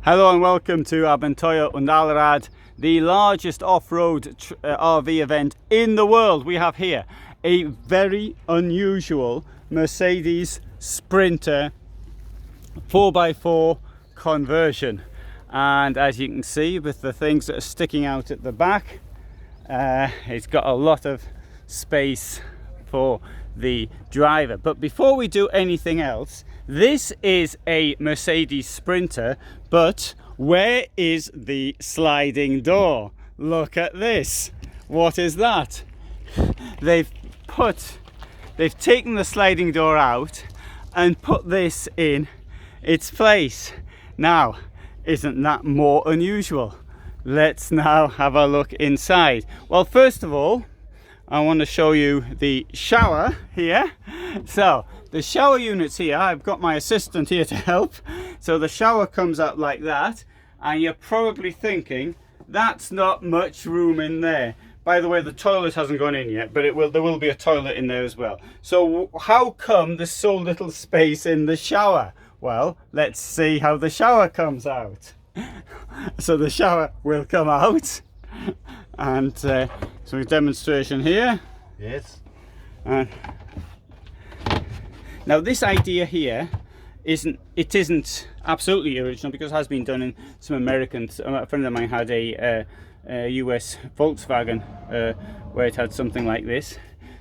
Hello and welcome to Abenteuer und Allrad, the largest off-road RV event in the world. We have here a very unusual Mercedes Sprinter 4x4 conversion, and as you can see with the things that are sticking out at the back, it's got a lot of space for the driver. But before we do anything else, this is a Mercedes Sprinter, but where is the sliding door? Look at this. What is that? They've taken the sliding door out and put this in its place. Now, isn't that more unusual? Let's now have a look inside. Well, first of all, I want to show you the shower here. So the shower units here, I've got my assistant here to help. So the shower comes up like that, and you're probably thinking that's not much room in there. By the way, the toilet hasn't gone in yet, but there will be a toilet in there as well. So how come there's so little space in the shower? Well, let's see how the shower comes out. So the shower will come out, and so a demonstration here. Yes. Now this idea here isn't absolutely original, because it has been done in some Americans. A friend of mine had a US Volkswagen where it had something like this.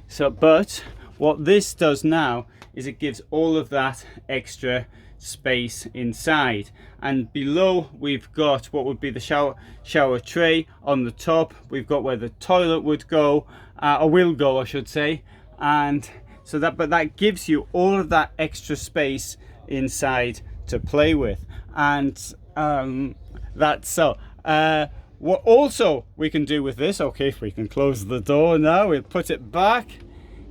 So, but what this does now is it gives all of that extra space inside, and below we've got what would be the shower tray. On the top we've got where the toilet would go, or will go I should say, and so that gives you all of that extra space inside to play with. And that's so what also we can do with this, okay, if we can close the door now, we'll put it back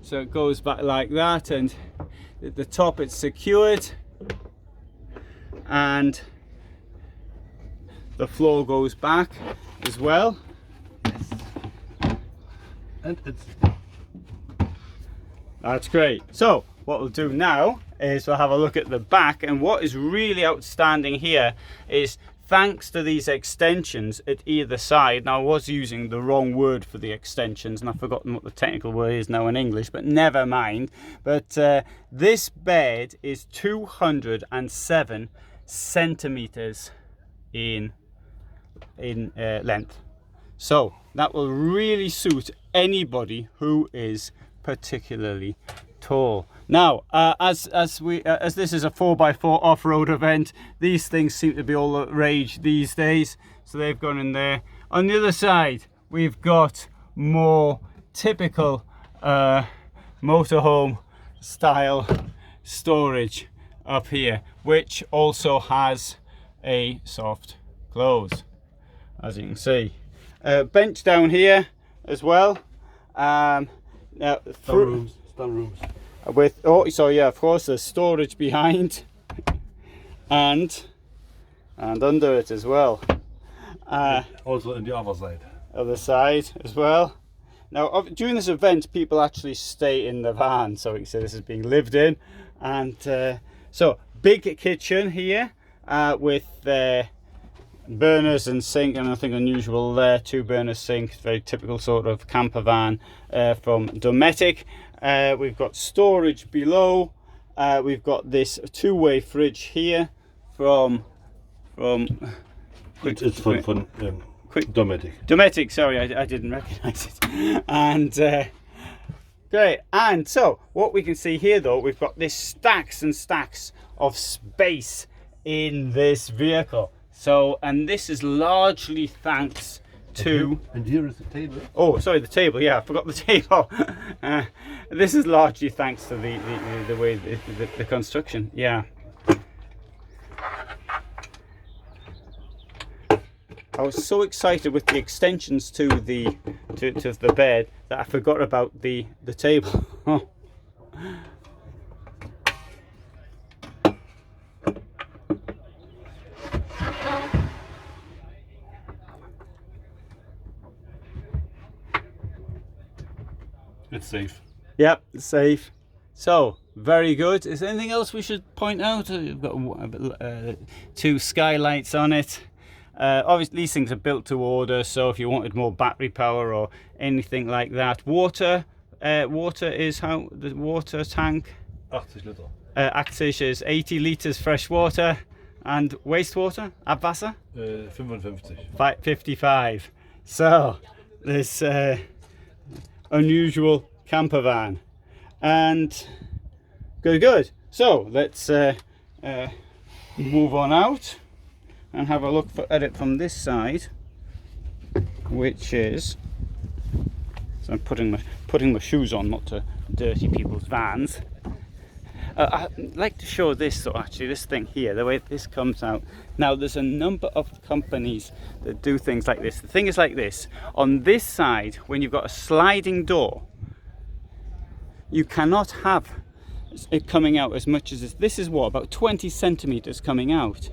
so it goes back like that, and at the top it's secured, and the floor goes back as well. And it's... That's great. So what we'll do now is we'll have a look at the back, and what is really outstanding here is thanks to these extensions at either side. Now I was using the wrong word for the extensions and I've forgotten what the technical word is now in English, but never mind. But this bed is 207 centimeters in length, so that will really suit anybody who is particularly tall. Now as this is a 4x4 off-road event, these things seem to be all the rage these days, so they've gone in there. On the other side we've got more typical motorhome style storage up here, which also has a soft close, as you can see. Bench down here as well. Now Storerooms. With, oh, so yeah, of course there's storage behind and under it as well. Also on the Other side as well. Now during this event people actually stay in the van, so we can say this is being lived in. And so big kitchen here with burners and sink, and nothing unusual there. 2 burner sink, very typical sort of camper van from Dometic. We've got storage below. We've got this 2-way fridge here from it's from Dometic, sorry, I didn't recognize it. And great. And so what we can see here though, we've got this stacks and stacks of space in this vehicle. So, and this is largely thanks to... And here is the table. Oh, sorry, the table. Yeah, I forgot the table. This is largely thanks to the way the construction. Yeah. I was so excited with the extensions to the bed that I forgot about the table. Oh. It's safe. Yep, it's safe. So very good. Is there anything else we should point out? You've got 2 skylights on it. Obviously these things are built to order, so if you wanted more battery power or anything like that. Water is how the water tank 80 Liter. 80 is 80 litres fresh water, and wastewater, Abwasser? 55. 55. So this unusual camper van, and good. So let's move on out and have a look at it from this side, which is, so I'm putting my shoes on not to dirty people's vans. I'd like to show this, though, actually, this thing here, the way this comes out. Now, there's a number of companies that do things like this. The thing is like this. On this side, when you've got a sliding door, you cannot have it coming out as much as this. This is what, about 20 centimeters coming out.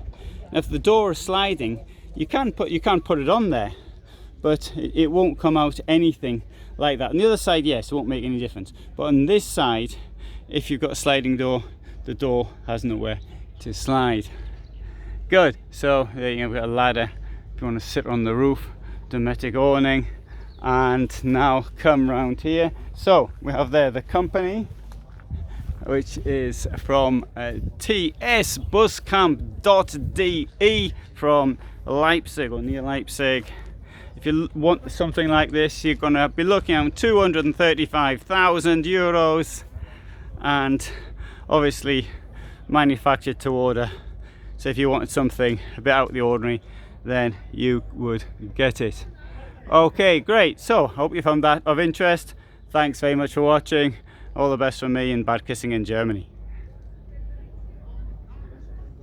Now, if the door is sliding, you can put it on there, but it won't come out anything like that. On the other side, yes, it won't make any difference. But on this side, if you've got a sliding door, the door has nowhere to slide. Good. So there you go, we've got a ladder if you want to sit on the roof, dometic awning, and now come round here. So we have there the company, which is from tsbuskamp.de from Leipzig, or near Leipzig. If you want something like this, you're going to be looking at 235,000 euros, and obviously manufactured to order. So if you wanted something a bit out of the ordinary, then you would get it. Okay, great. So hope you found that of interest. Thanks very much for watching. All the best from me in Bad Kissingen, Germany.